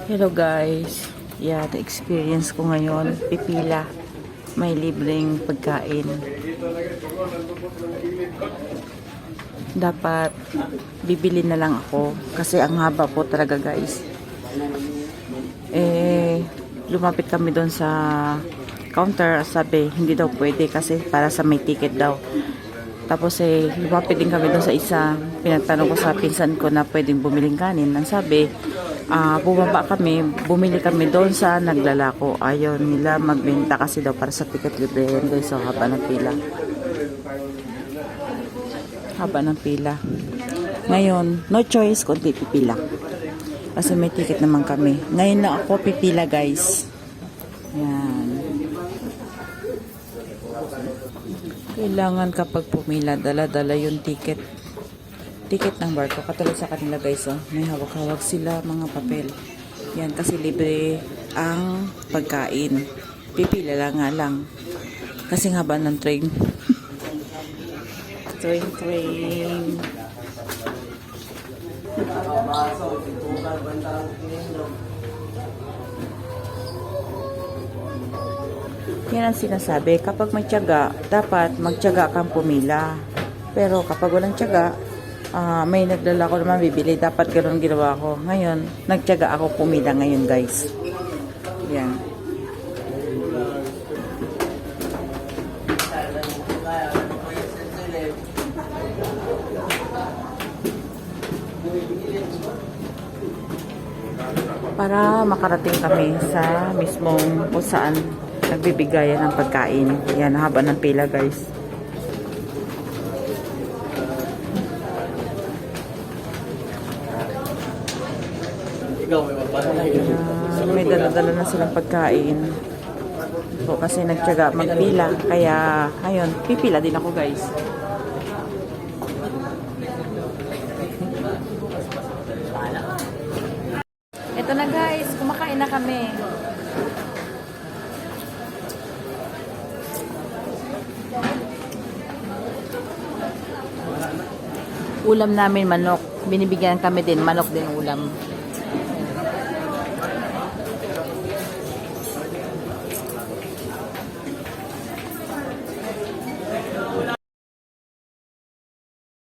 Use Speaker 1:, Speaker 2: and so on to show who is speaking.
Speaker 1: Hello guys. Yeah, the experience ko ngayon, pipila. May libreng pagkain. Dapat bibili na lang ako kasi ang haba po talaga guys. Lumapit kami doon sa counter, sabi hindi daw pwede kasi para sa may ticket daw. Tapos lumapit din kami doon sa isa, pinagtanong ko sa pinsan ko na pwedeng bumiling kanin. Ang sabi, bumaba kami, bumili kami doon sa naglalako. Ayaw nila magbenta kasi daw para sa ticket libre. Guys, so haba ng pila. Haba ng pila. Ngayon, no choice kundi pipila. Kasi may ticket naman kami. Ngayon na ako pipila guys. Yan. Kailangan kapag pumila, dala-dala yung ticket. Ticket ng barko. Katulad sa kanila guys, oh. May hawak-hawak sila mga papel. Yan, kasi libre ang pagkain. Pipila lang nga lang. Kasi haba ng train. train. Yan ang sinasabi. Kapag may tiyaga, dapat magtiyaga kang pumila. Pero kapag walang tiyaga, may naglalako naman bibili. Dapat ganoon ginawa ko. Ngayon, nagtiyaga ako pumila ngayon guys. Yan. Para makarating kami sa mismong kung saan nagbibigayan ng pagkain. Yan, haba ng pila guys. May dala-dala na silang pagkain. So, kasi nagtiyaga magpila. Kaya, ayun, pipila din ako guys. Ito na guys, kumakain na kami. Ulam namin manok. Binibigyan kami din, manok din ulam.